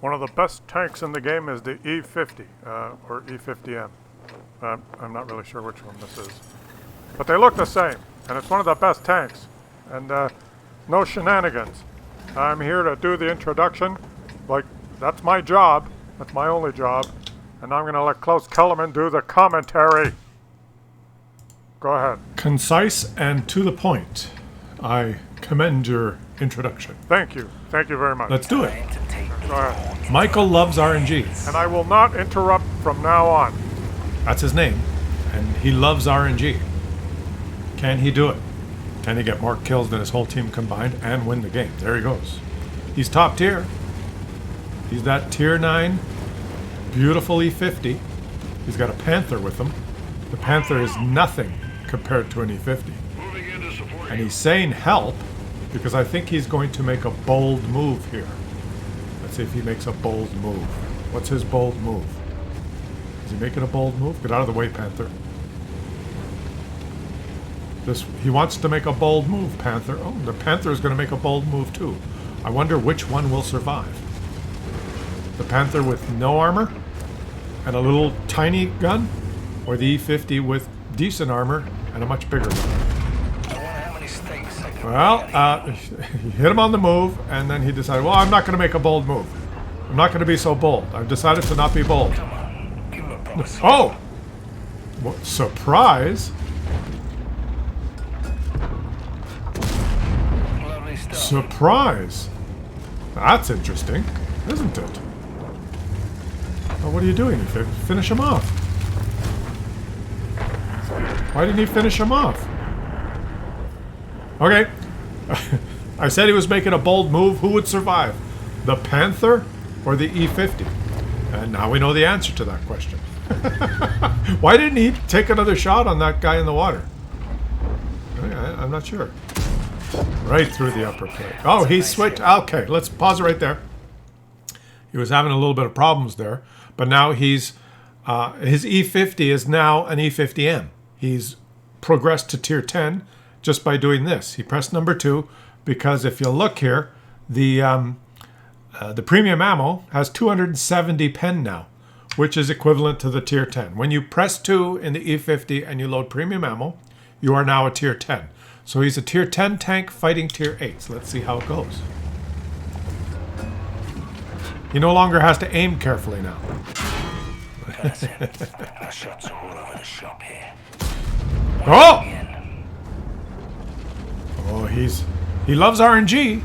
One of the best tanks in the game is the E50, or E50M. I'm not really sure which one this is. But they look the same, and it's one of the best tanks. And no shenanigans. I'm here to do the introduction. Like, that's my job. That's my only job. And I'm going to let Klaus Kellerman do the commentary. Go ahead. Concise and to the point. I commend your introduction. Thank you. Thank you very much. Let's do it. Go ahead. Michael loves RNG. And I will not interrupt from now on. That's his name. And he loves RNG. Can he do it? Can he get more kills than his whole team combined and win the game? There he goes. He's top tier. He's that tier 9 Beautiful E50. He's got a Panther with him. The Panther is nothing compared to an E50. And he's saying help because I think he's going to make a bold move here. Let's see if he makes a bold move. What's his bold move? Is he making a bold move? Get out of the way, Panther. He wants to make a bold move, Panther. Oh, the Panther is going to make a bold move too. I wonder which one will survive. The Panther with no armor and a little tiny gun, or the E50 with decent armor and a much bigger gun. Well, he hit him on the move, and then he decided, well, I'm not going to make a bold move. I'm not going to be so bold. I've decided to not be bold. Oh! What, surprise! Surprise! That's interesting, isn't it? Well, what are you doing? Finish him off. Why didn't he finish him off? Okay. I said he was making a bold move. Who would survive? The Panther or the E50? And now we know the answer to that question. Why didn't he take another shot on that guy in the water? I'm not sure. Right through the upper plate. Oh, he switched. Okay, let's pause it right there. He was having a little bit of problems there, but now his E50 is now an E50M. He's progressed to tier 10 just by doing this. He pressed number 2 because if you look here, the premium ammo has 270 pen now, which is equivalent to the tier 10. When you press 2 in the E50 and you load premium ammo, you are now a tier 10. So he's a tier 10 tank fighting tier 8. So let's see how it goes. He no longer has to aim carefully now. Oh! Oh, he loves RNG.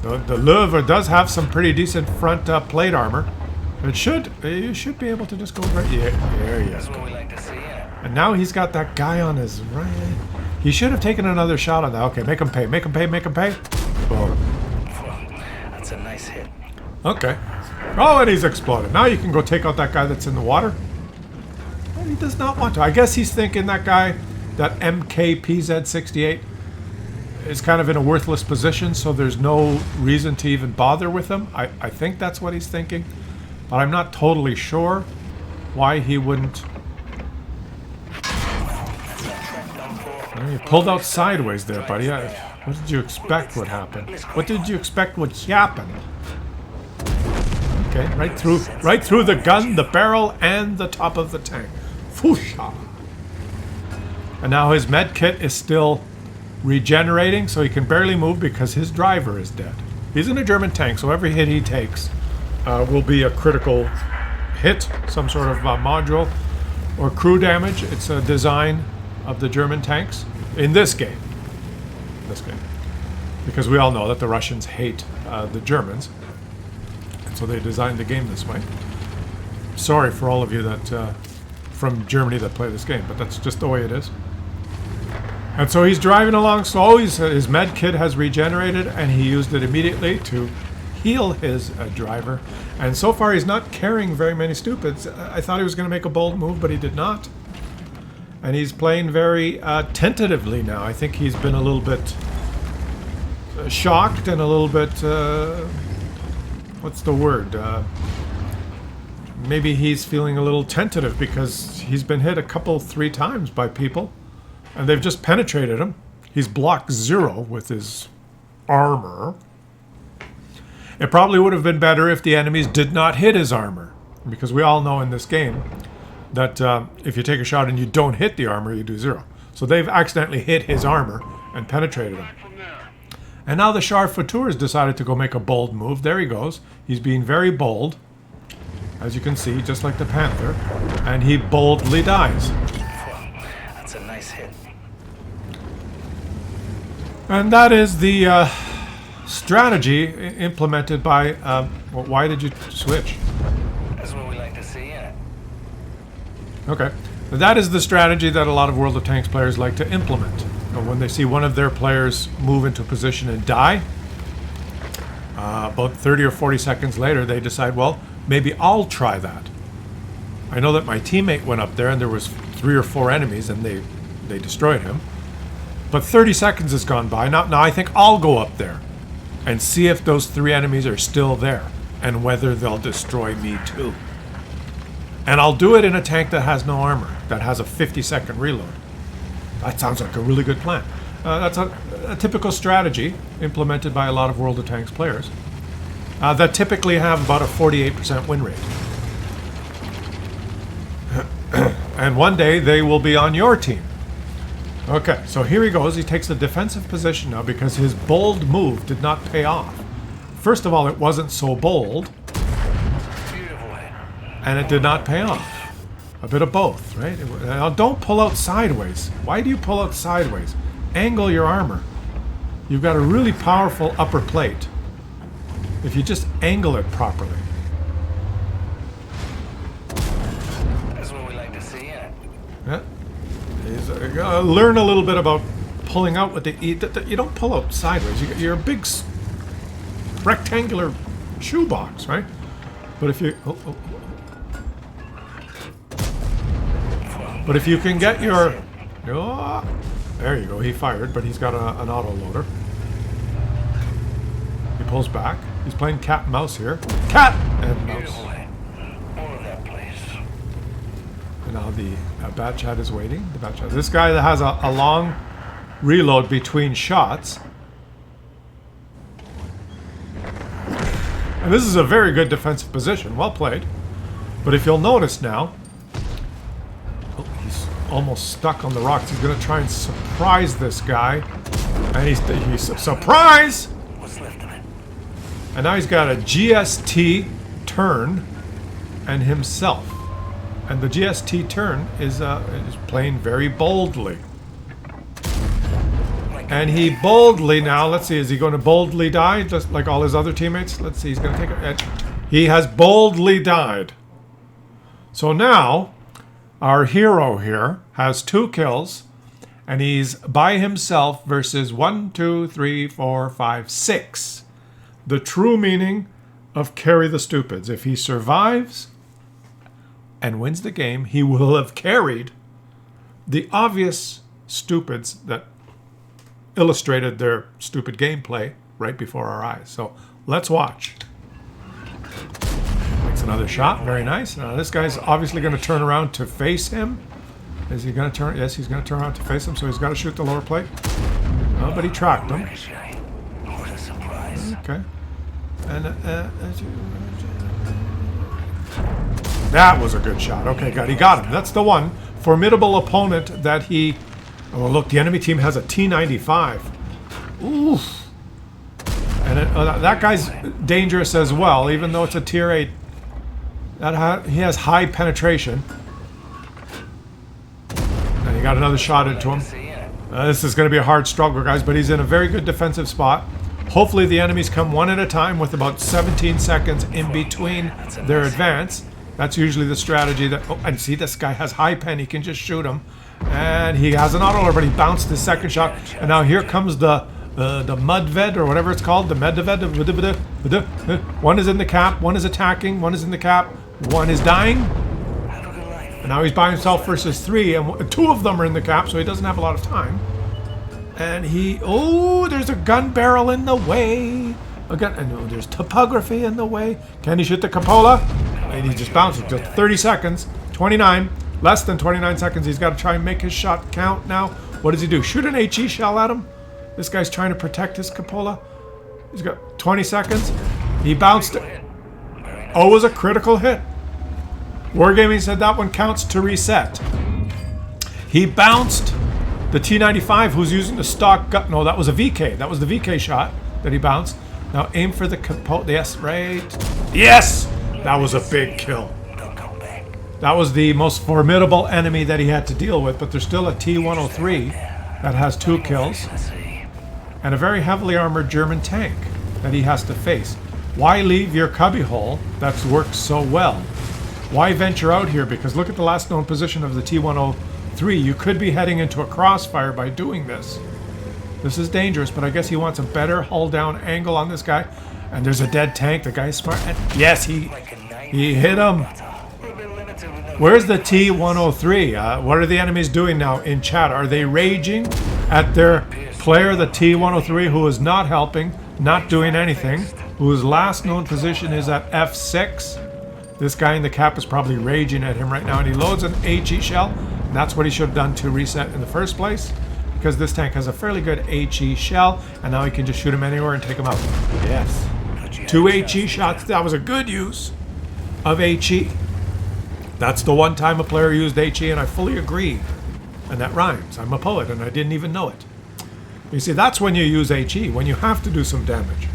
The Louvre does have some pretty decent front plate armor. You should be able to just go right. Yeah, there he is. And now he's got that guy on his right. He should have taken another shot on that. Okay, make him pay. Make him pay. Make him pay. Boom. That's a nice hit. Okay. Oh, and he's exploded. Now you can go take out that guy that's in the water. Well, he does not want to. I guess he's thinking that guy, that MKPZ68, is kind of in a worthless position, so there's no reason to even bother with him. I think that's what he's thinking. But I'm not totally sure why he wouldn't. You pulled out sideways there, buddy. What did you expect would happen? What did you expect would happen? Okay, right through the gun, the barrel, and the top of the tank. Foosha. And now his med kit is still regenerating, so he can barely move because his driver is dead. He's in a German tank, so every hit he takes will be a critical hit, some sort of module or crew damage. It's a design of the German tanks in this game. Because we all know that the Russians hate the Germans, and so they designed the game this way. Sorry for all of you that from Germany that play this game, but that's just the way it is. And so he's driving along slowly. His med kit has regenerated, and he used it immediately to heal his driver. And so far, he's not carrying very many stupids. I thought he was going to make a bold move, but he did not. And he's playing very tentatively now. I think he's been a little bit shocked and a little bit... what's the word? Maybe he's feeling a little tentative because he's been hit 3 times by people. And they've just penetrated him. He's blocked 0 with his armor. It probably would have been better if the enemies did not hit his armor. Because we all know in this game that if you take a shot and you don't hit the armor, you do 0. So they've accidentally hit his armor and penetrated him. And now the Charfouteur has decided to go make a bold move. There he goes. He's being very bold, as you can see, just like the Panther. And he boldly dies. That's a nice hit. And that is the strategy implemented by... well, why did you switch? That's what we like to see, innit? Okay. That is the strategy that a lot of World of Tanks players like to implement. When they see one of their players move into a position and die, about 30 or 40 seconds later, they decide, well, maybe I'll try that. I know that my teammate went up there and there was 3 or 4 enemies and they destroyed him. But 30 seconds has gone by. Now I think I'll go up there and see if those 3 enemies are still there and whether they'll destroy me too. And I'll do it in a tank that has no armor, that has a 50-second reload. That sounds like a really good plan. That's a typical strategy implemented by a lot of World of Tanks players that typically have about a 48% win rate. And one day they will be on your team. Okay, so here he goes. He takes the defensive position now because his bold move did not pay off. First of all, it wasn't so bold. And it did not pay off. A bit of both, right? Now don't pull out sideways. Why do you pull out sideways? Angle your armor. You've got a really powerful upper plate. If you just angle it properly. That's what we like to see, innit? Yeah. Learn a little bit about pulling out with the E. You don't pull out sideways. You're a big rectangular shoebox, right? But if you... But if you can get your... Oh, there you go. He fired, but he's got an auto-loader. He pulls back. He's playing cat and mouse here. Cat and mouse. All of that place. And now the Bat Chat is waiting. The Bat Chat. This guy that has a long reload between shots. And this is a very good defensive position. Well played. But if you'll notice now... almost stuck on the rocks. He's going to try and surprise this guy. And he's surprise! What's left of it? And now he's got a GST turn and himself. And the GST turn is playing very boldly. And he boldly now, let's see, is he going to boldly die just like all his other teammates? Let's see, he's going to take it. He has boldly died. So now... our hero here has 2 kills, and he's by himself versus 1, 2, 3, 4, 5, 6. The true meaning of carry the stupids. If he survives and wins the game, he will have carried the obvious stupids that illustrated their stupid gameplay right before our eyes. So let's watch. Another shot, very nice. This guy's obviously going to turn around to face him. Is he going to turn? Yes, he's going to turn around to face him, so he's got to shoot the lower plate. Oh, but he tracked him. What a surprise. Okay. And that was a good shot. Okay, he got him. That's the one. Formidable opponent that he... Oh, look, the enemy team has a T-95. Oof. And that guy's dangerous as well, even though it's a tier 8. He has high penetration. And he got another shot into him. This is going to be a hard struggle, guys, but he's in a very good defensive spot. Hopefully the enemies come one at a time with about 17 seconds in between their advance. That's usually the strategy that... Oh, and see, this guy has high pen. He can just shoot him. And he has an auto, but he bounced his second shot. And now here comes the Mudved, or whatever it's called, the Medved. One is in the cap, one is attacking, one is in the cap, one is dying. And now he's by himself versus 3, and 2 of them are in the cap, so he doesn't have a lot of time. And he... Oh, there's a gun barrel in the way. And there's topography in the way. Can he shoot the cupola? And he just bounces. Just 30 seconds. 29. Less than 29 seconds. He's got to try and make his shot count now. What does he do? Shoot an HE shell at him? This guy's trying to protect his cupola. He's got 20 seconds. He bounced it. Very nice. Oh, it was a critical hit. Wargaming said that one counts to reset. He bounced the T-95, who's using the stock gun. No, that was a VK. That was the VK shot that he bounced. Now aim for the capote. Yes, right. Yes! That was a big kill. Don't come back. That was the most formidable enemy that he had to deal with, but there's still a T-103 that has 2 kills. Let's see. And a very heavily armored German tank that he has to face. Why leave your cubbyhole that's worked so well? Why venture out here? Because look at the last known position of the T-103. You could be heading into a crossfire by doing this. This is dangerous, but I guess he wants a better hull down angle on this guy. And there's a dead tank. The guy's smart. And yes, he hit him. Where's the T-103? What are the enemies doing now in chat? Are they raging at their player, the T-103, who is not helping, not doing anything, whose last known position is at F6? This guy in the cap is probably raging at him right now, and he loads an HE shell. And that's what he should have done to reset in the first place, because this tank has a fairly good HE shell, and now he can just shoot him anywhere and take him out. Yes. 2 HE shots. That was a good use of HE. That's the one time a player used HE, and I fully agree. And that rhymes. I'm a poet, and I didn't even know it. You see, that's when you use HE, when you have to do some damage.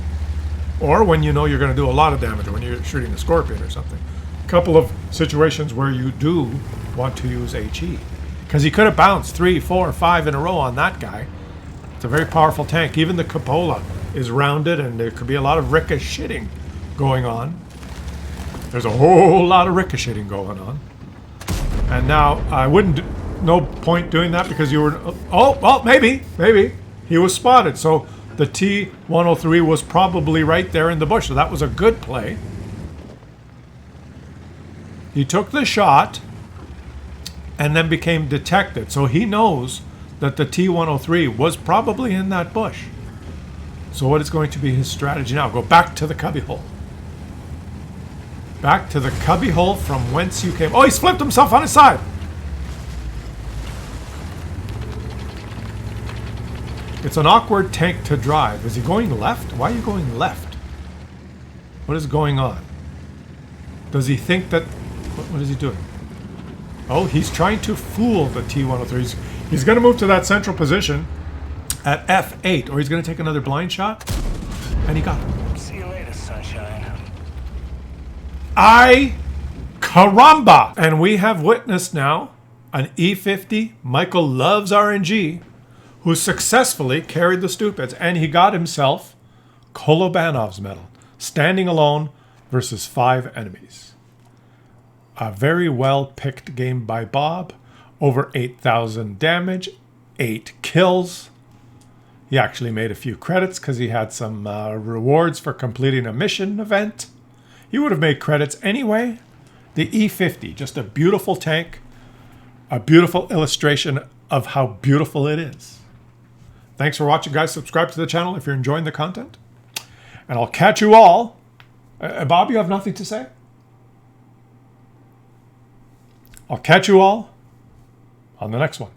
Or when you know you're going to do a lot of damage, or when you're shooting a scorpion or something. A couple of situations where you do want to use HE. Because he could have bounced 3, 4, 5 in a row on that guy. It's a very powerful tank. Even the cupola is rounded, and there could be a lot of ricocheting going on. There's a whole lot of ricocheting going on. And now, I wouldn't... No point doing that because you were... Oh, well, maybe. He was spotted. So the T-103 was probably right there in the bush. So that was a good play. He took the shot and then became detected. So he knows that the T-103 was probably in that bush. So what is going to be his strategy now? Go back to the cubbyhole. Back to the cubbyhole from whence you came. Oh, he's flipped himself on his side. It's an awkward tank to drive. Is he going left? Why are you going left? What is going on? Does he think that... What is he doing? Oh, he's trying to fool the T-103. He's going to move to that central position at F8, or he's going to take another blind shot. And he got him. See you later, sunshine. Ay caramba! And we have witnessed now an E50. Michael loves RNG. Who successfully carried the stupids, and he got himself Kolobanov's medal, standing alone versus 5 enemies. A very well picked game by Bob, over 8,000 damage, 8 kills. He actually made a few credits because he had some rewards for completing a mission event. He would have made credits anyway. The E50, just a beautiful tank, a beautiful illustration of how beautiful it is. Thanks for watching, guys. Subscribe to the channel if you're enjoying the content. And I'll catch you all. Bob, you have nothing to say? I'll catch you all on the next one.